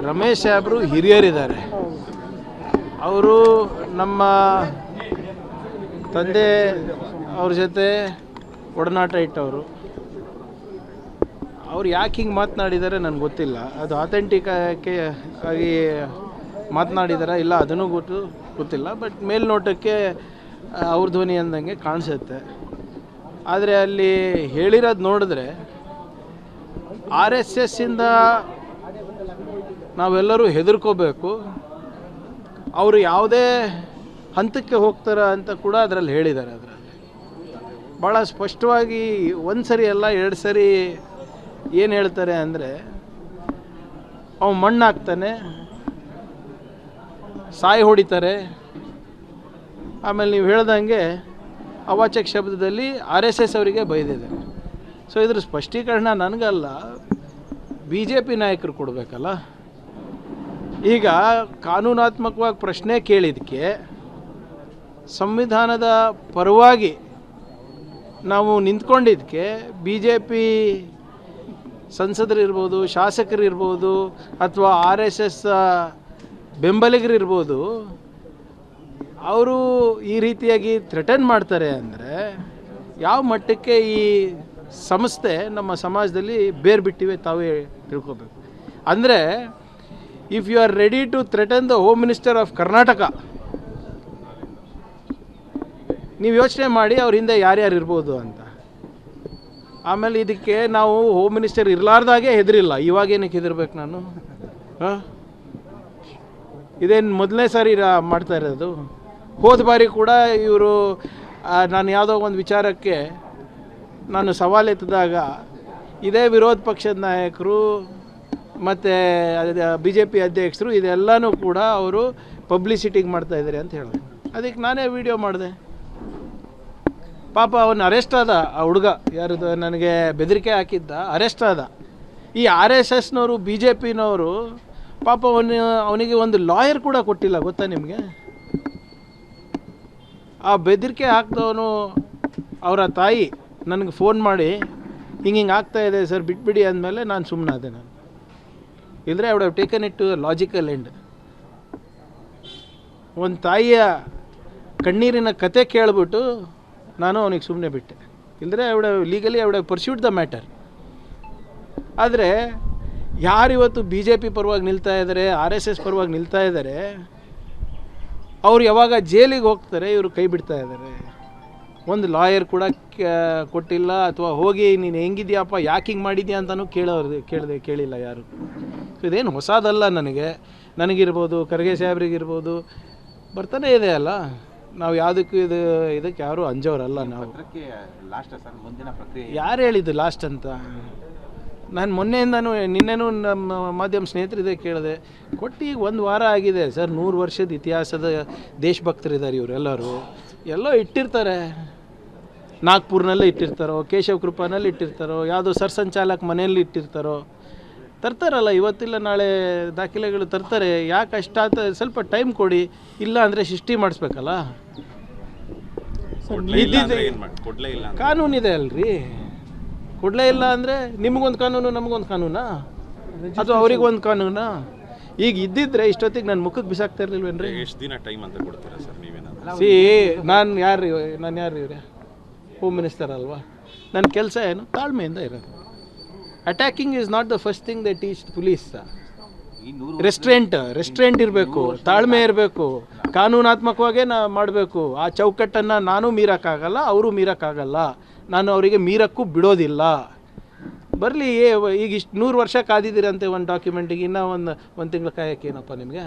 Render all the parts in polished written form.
ರಮೇಶ್ ಸಾಹೇಬರು ಹಿರಿಯರಿದ್ದಾರೆ. ಅವರು ನಮ್ಮ ತಂದೆ ಅವ್ರ ಜೊತೆ ಒಡನಾಟ ಇಟ್ಟವರು. ಅವ್ರು ಯಾಕೆ ಹಿಂಗೆ ಮಾತನಾಡಿದ್ದಾರೆ ನನಗೆ ಗೊತ್ತಿಲ್ಲ. ಅದು ಅಥೆಂಟಿಕ್ ಆಗಿ ಮಾತನಾಡಿದಾರ ಇಲ್ಲ ಅದನ್ನು ಗೊತ್ತಿಲ್ಲ. ಬಟ್ ಮೇಲ್ನೋಟಕ್ಕೆ ಅವ್ರ ಧ್ವನಿ ಅಂದಂಗೆ ಕಾಣಿಸುತ್ತೆ. ಆದರೆ ಅಲ್ಲಿ ಹೇಳಿರೋದು ನೋಡಿದ್ರೆ RSSಯಿಂದ ನಾವೆಲ್ಲರೂ ಹೆದರ್ಕೋಬೇಕು, ಅವರು ಯಾವುದೇ ಹಂತಕ್ಕೆ ಹೋಗ್ತಾರೆ ಅಂತ ಕೂಡ ಅದರಲ್ಲಿ ಹೇಳಿದ್ದಾರೆ. ಅದರಲ್ಲಿ ಭಾಳ ಸ್ಪಷ್ಟವಾಗಿ ಒಂದು ಸರಿ ಅಲ್ಲ 2 ಸರಿ ಏನು ಹೇಳ್ತಾರೆ ಅಂದರೆ, ಅವ ಮಣ್ಣು ಹಾಕ್ತಾನೆ, ಸಾಯಿ ಹೊಡಿತಾರೆ, ಆಮೇಲೆ ನೀವು ಹೇಳ್ದಂಗೆ ಅವಾಚಕ ಶಬ್ದದಲ್ಲಿ RSS ಅವರಿಗೆ ಬೈದಿದೆ. ಸೊ ಇದ್ರ ಸ್ಪಷ್ಟೀಕರಣ ನನಗಲ್ಲ, BJP ನಾಯಕರು ಕೊಡಬೇಕಲ್ಲ. ಈಗ ಕಾನೂನಾತ್ಮಕವಾಗಿ ಪ್ರಶ್ನೆ ಕೇಳಿದ್ದಕ್ಕೆ ಸಂವಿಧಾನದ ಪರವಾಗಿ ನಾವು ನಿಂತ್ಕೊಂಡಿದ್ದಕ್ಕೆ BJP ಸಂಸದರಿರ್ಬೋದು, ಶಾಸಕರಿರ್ಬೋದು, ಅಥವಾ RSS ಬೆಂಬಲಿಗರಿರ್ಬೋದು, ಅವರು ಈ ರೀತಿಯಾಗಿ ಥ್ರೆಟನ್ ಮಾಡ್ತಾರೆ ಅಂದರೆ ಯಾವ ಮಟ್ಟಕ್ಕೆ ಈ ಸಂಸ್ಥೆ ನಮ್ಮ ಸಮಾಜದಲ್ಲಿ ಬೇರು ಬಿಟ್ಟಿವೆ ತಾವೇ ತಿಳ್ಕೊಬೇಕು. ಅಂದರೆ if you are ready to threaten the home minister of Karnataka, ನೀವು ಯೋಚನೆ ಮಾಡಿ ಅವ್ರ ಹಿಂದೆ ಯಾರ್ಯಾರು ಇರ್ಬೋದು ಅಂತ. ಆಮೇಲೆ ಇದಕ್ಕೆ ನಾವು ಹೋಮ್ ಮಿನಿಸ್ಟರ್ ಇರಲಾರ್ದಾಗೆ ಹೆದರಿಲ್ಲ, ಇವಾಗೇನಕ್ಕೆ ಹೆದರ್ಬೇಕು ನಾನು? ಇದೇನು ಮೊದಲನೇ ಸಾರಿ ಮಾಡ್ತಾ ಇರೋದು? ಹೋದ ಬಾರಿ ಕೂಡ ಇವರು ನಾನು ಯಾವುದೋ ಒಂದು ವಿಚಾರಕ್ಕೆ ನಾನು ಸವಾಲೆತ್ತಿದಾಗ ಇದೇ ವಿರೋಧ ಪಕ್ಷದ ನಾಯಕರು ಮತ್ತು BJP ಅಧ್ಯಕ್ಷರು ಇದೆಲ್ಲನೂ ಕೂಡ ಅವರು ಪಬ್ಲಿಸಿಟಿಗೆ ಮಾಡ್ತಾಯಿದ್ದಾರೆ ಅಂತ ಹೇಳಿದ್ರು. ಅದಕ್ಕೆ ನಾನೇ ವಿಡಿಯೋ ಮಾಡಿದೆ. ಪಾಪ ಅವನು ಅರೆಸ್ಟ್ ಆದ, ಆ ಹುಡುಗ ಯಾರದು ನನಗೆ ಬೆದರಿಕೆ ಹಾಕಿದ್ದ ಅರೆಸ್ಟ್ ಆದ. ಈ RSSನವರು BJPನವರು ಪಾಪ ಅವನಿಗೆ ಒಂದು ಲಾಯರ್ ಕೂಡ ಕೊಟ್ಟಿಲ್ಲ, ಗೊತ್ತಾ ನಿಮಗೆ? ಆ ಬೆದರಿಕೆ ಹಾಕ್ದವನು ಅವರ ತಾಯಿ ನನಗೆ ಫೋನ್ ಮಾಡಿ ಹಿಂಗೆ ಆಗ್ತಾಯಿದೆ ಸರ್ ಬಿಟ್ಬಿಡಿ ಅಂದಮೇಲೆ ನಾನು ಸುಮ್ಮನಾದೆ. ನಾನು ಇಲ್ಲದ್ರೆ I would have taken it to logical end. ಒಂದು ತಾಯಿಯ ಕಣ್ಣೀರಿನ ಕತೆ ಕೇಳಿಬಿಟ್ಟು ನಾನು ಅವನಿಗೆ ಸುಮ್ಮನೆ ಬಿಟ್ಟೆ. ಇಲ್ಲದ್ರೆ legally I would have pursued the matter. ಆದರೆ ಯಾರಿವತ್ತು BJP ಪರವಾಗಿ ನಿಲ್ತಾ ಇದ್ದಾರೆ, RSS ಪರವಾಗಿ ನಿಲ್ತಾ ಇದ್ದಾರೆ, ಅವ್ರು ಯಾವಾಗ ಜೈಲಿಗೆ ಹೋಗ್ತಾರೆ ಇವರು ಕೈ ಬಿಡ್ತಾ ಇದ್ದಾರೆ. ಒಂದು ಲಾಯರ್ ಕೂಡ ಕೊಟ್ಟಿಲ್ಲ, ಅಥವಾ ಹೋಗಿ ನೀನು ಹೆಂಗಿದ್ಯಪ್ಪ ಯಾಕೆ ಹಿಂಗೆ ಮಾಡಿದ್ಯಾ ಅಂತಲೂ ಕೇಳಿಲ್ಲ ಯಾರು. ಸೊ ಇದೇನು ಹೊಸದಲ್ಲ. ನನಗಿರ್ಬೋದು, ಖರ್ಗೆ ಸಾಹೇಬ್ರಿಗಿರ್ಬೋದು ಬರ್ತಾನೆ ಇದೆ ಅಲ್ಲ. ನಾವು ಯಾವುದಕ್ಕೂ ಇದಕ್ಕೆ ಯಾರೂ ಅಂಜೋರಲ್ಲ ನಾವು. ಯಾರು ಹೇಳಿದ್ದು ಲಾಸ್ಟ್ ಅಂತ? ನಾನು ಮೊನ್ನೆಯಿಂದನೂ ನಿನ್ನೆನೂ ನಮ್ಮ ಮಾಧ್ಯಮ ಸ್ನೇಹಿತರಿದೆ ಕೇಳಿದೆ. ಕೊಟ್ಟು ಈಗ 1 ವಾರ ಆಗಿದೆ ಸರ್. 100 ವರ್ಷದ ಇತಿಹಾಸದ ದೇಶಭಕ್ತರಿದ್ದಾರೆ ಇವರೆಲ್ಲರೂ. ಎಲ್ಲೋ ಇಟ್ಟಿರ್ತಾರೆ, ನಾಗ್ಪುರ್ನಲ್ಲೇ ಇಟ್ಟಿರ್ತಾರೋ, ಕೇಶವ ಕೃಪಾನಲ್ಲಿ ಇಟ್ಟಿರ್ತಾರೋ, ಯಾವುದೋ ಸರ್ಸಂಚಾಲಕ ಮನೆಯಲ್ಲಿ ಇಟ್ಟಿರ್ತಾರೋ, ತರ್ತಾರಲ್ಲ ಇವತ್ತಿಲ್ಲ ನಾಳೆ ದಾಖಲೆಗಳು ತರ್ತಾರೆ. ಯಾಕೆ ಅಷ್ಟಾತ? ಸ್ವಲ್ಪ ಟೈಮ್ ಕೊಡಿ. ಇಲ್ಲ ಅಂದರೆ ಸೃಷ್ಟಿ ಮಾಡಿಸ್ಬೇಕಲ್ಲ. ಕಾನೂನಿದೆ ಅಲ್ರಿ. ಕೊಡಲೇ ಇಲ್ಲ ಅಂದರೆ ನಿಮಗೊಂದು ಕಾನೂನು ನಮಗೊಂದು ಕಾನೂನಾ, ಅಥವಾ ಅವ್ರಿಗೊಂದು ಕಾನೂನಾ? ಈಗ ಇದ್ದಿದ್ರೆ ಇಷ್ಟೊತ್ತಿಗೆ ನನ್ನ ಮುಖಕ್ಕೆ ಬಿಸಾಕ್ತಾ ಇರಲಿಲ್ವೇನ್ರಿ? ಎಷ್ಟು ದಿನ ಟೈಮ್ ಅಂತ ಕೊಡ್ತೀರಾ ಸರ್ ನೀವೇನಾದ್ರು? ನಾನು ಯಾರು ಇವ್ರೆ? ಹೋಮ್ ಮಿನಿಸ್ಟರ್ ಅಲ್ವಾ? ನನ್ನ ಕೆಲಸ ಏನು? ತಾಳ್ಮೆಯಿಂದ ಇರೋದು. Attacking is not the first thing they teach police. Restraint ಇರಬೇಕು, ತಾಳ್ಮೆ ಇರಬೇಕು, ಕಾನೂನಾತ್ಮಕವಾಗೇ ಮಾಡಬೇಕು. ಆ ಚೌಕಟ್ಟನ್ನು ನಾನು ಮೀರೋಕ್ಕಾಗಲ್ಲ, ಅವರು ಮೀರೋಕ್ಕಾಗಲ್ಲ, ನಾನು ಅವರಿಗೆ ಮೀರಕ್ಕೂ ಬಿಡೋದಿಲ್ಲ. ಬರಲಿ. ಈಗ ಇಷ್ಟು 100 ವರ್ಷ ಕಾದಿದ್ದೀರಂತೆ ಒಂದು ಡಾಕ್ಯುಮೆಂಟಿಗೆ, ಇನ್ನೂ ಒಂದು ತಿಂಗಳು ಕಾಯಕ್ಕೆ ಏನಪ್ಪ ನಿಮಗೆ?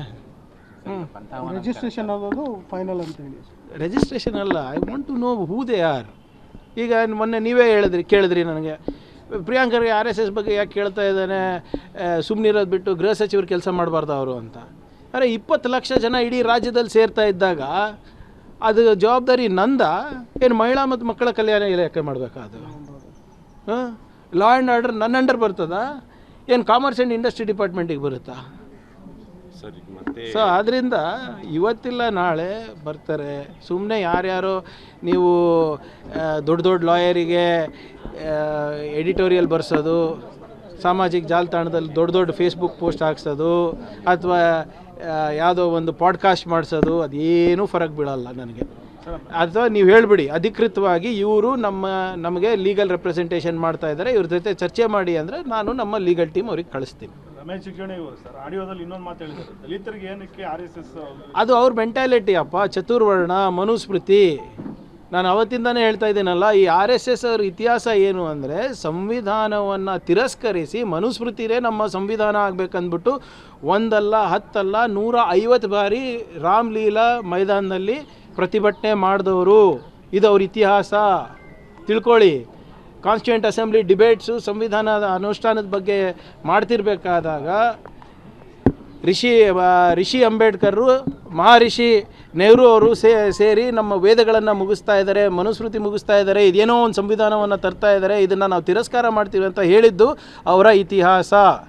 ರಿಜಿಸ್ಟ್ರೇಷನ್ ಆಗೋದು ಫೈನಲ್ ಅಂತೇಳಿ. ರಿಜಿಸ್ಟ್ರೇಷನ್ ಅಲ್ಲ, I want to know who they are. ಈಗ ಮೊನ್ನೆ ನೀವೇ ಕೇಳಿದ್ರಿ ನನಗೆ, ಪ್ರಿಯಾಂಕರ್ಗೆ RSS ಬಗ್ಗೆ ಯಾಕೆ ಕೇಳ್ತಾ ಇದ್ದಾನೆ, ಸುಮ್ಮನಿರೋದು ಬಿಟ್ಟು ಗೃಹ ಸಚಿವರು ಕೆಲಸ ಮಾಡಬಾರ್ದು ಅವರು ಅಂತ. ಅರೆ 20 ಲಕ್ಷ ಜನ ಇಡೀ ರಾಜ್ಯದಲ್ಲಿ ಸೇರ್ತಾ ಇದ್ದಾಗ ಅದು ಜವಾಬ್ದಾರಿ ನಂದ ಏನು? ಮಹಿಳಾ ಮತ್ತು ಮಕ್ಕಳ ಕಲ್ಯಾಣ ಇಲಾಖೆ ಮಾಡಬೇಕಾ ಅದು? ಲಾ ಆ್ಯಂಡ್ ಆರ್ಡರ್ ನನ್ನ ಅಂಡರ್ ಬರ್ತದಾ ಏನು? ಕಾಮರ್ಸ್ ಆ್ಯಂಡ್ ಇಂಡಸ್ಟ್ರಿ ಡಿಪಾರ್ಟ್ಮೆಂಟಿಗೆ ಬರುತ್ತಾ? ಸೊ ಆದ್ದರಿಂದ ಇವತ್ತಿಲ್ಲ ನಾಳೆ ಬರ್ತಾರೆ. ಸುಮ್ಮನೆ ಯಾರ್ಯಾರೋ ನೀವು ದೊಡ್ಡ ಲಾಯರಿಗೆ ಎಡಿಟೋರಿಯಲ್ ಬರ್ಸೋದು, ಸಾಮಾಜಿಕ ಜಾಲತಾಣದಲ್ಲಿ ದೊಡ್ಡ ದೊಡ್ಡ ಫೇಸ್ಬುಕ್ ಪೋಸ್ಟ್ ಹಾಕ್ಸೋದು ಅಥವಾ ಯಾವುದೋ ಒಂದು ಪಾಡ್ಕಾಸ್ಟ್ ಮಾಡಿಸೋದು ಅದೇನೂ ಫರಕ್ ಬೀಳಲ್ಲ ನನಗೆ. ಅಥವಾ ನೀವು ಹೇಳಿಬಿಡಿ ಅಧಿಕೃತವಾಗಿ ಇವರು ನಮಗೆ ಲೀಗಲ್ ರೆಪ್ರೆಸೆಂಟೇಷನ್ ಮಾಡ್ತಾ ಇದ್ದಾರೆ, ಇವ್ರ ಜೊತೆ ಚರ್ಚೆ ಮಾಡಿ ಅಂದರೆ ನಾನು ನಮ್ಮ ಲೀಗಲ್ ಟೀಮ್ ಅವ್ರಿಗೆ ಕಳಿಸ್ತೀನಿ. ರಮೇಶ್ ಜಿಗಜಿಣಗಿ ಅವರು ಸರ್ ಆಡಿಯೋದಲ್ಲಿ ಇನ್ನೊಂದು ಮಾತು ಹೇಳಿದ್ದಾರೆ, ದಲಿತರಿಗೆ ಏನಕ್ಕೆ RSS ಅದು ಅವ್ರ ಮೆಂಟ್ಯಾಲಿಟಿ ಅಪ್ಪ, ಚತುರ್ವರ್ಣ ಮನುಸ್ಮೃತಿ. ನಾನು ಅವತ್ತಿಂದನೇ ಹೇಳ್ತಾ ಇದ್ದೀನಲ್ಲ, ಈ RSS ಅವ್ರ ಇತಿಹಾಸ ಏನು ಅಂದರೆ ಸಂವಿಧಾನವನ್ನು ತಿರಸ್ಕರಿಸಿ ಮನುಸ್ಮೃತಿನೇ ನಮ್ಮ ಸಂವಿಧಾನ ಆಗಬೇಕಂದ್ಬಿಟ್ಟು ಒಂದಲ್ಲ 10 ಅಲ್ಲ 150 ಬಾರಿ ರಾಮಲೀಲಾ ಮೈದಾನದಲ್ಲಿ ಪ್ರತಿಭಟನೆ ಮಾಡಿದವರು. ಇದು ಅವ್ರ ಇತಿಹಾಸ, ತಿಳ್ಕೊಳ್ಳಿ. ಕಾನ್ಸ್ಟಿಟ್ಯೂಂಟ್ ಅಸೆಂಬ್ಲಿ ಡಿಬೇಟ್ಸು ಸಂವಿಧಾನದ ಅನುಷ್ಠಾನದ ಬಗ್ಗೆ ಮಾಡ್ತಿರ್ಬೇಕಾದಾಗ ರಿಷಿ ಅಂಬೇಡ್ಕರು ಮಹರ್ಷಿ ನೆಹರು ಅವರು ಸೇರಿ ನಮ್ಮ ವೇದಗಳನ್ನು ಮುಗಿಸ್ತಾ ಇದ್ದಾರೆ, ಮನುಸ್ಮೃತಿ ಮುಗಿಸ್ತಾ ಇದ್ದಾರೆ, ಇದೇನೋ ಒಂದು ಸಂವಿಧಾನವನ್ನು ತರ್ತಾ ಇದ್ದಾರೆ, ಇದನ್ನು ನಾವು ತಿರಸ್ಕಾರ ಮಾಡ್ತೀವಿ ಅಂತ ಹೇಳಿದ್ದು ಅವರ ಇತಿಹಾಸ.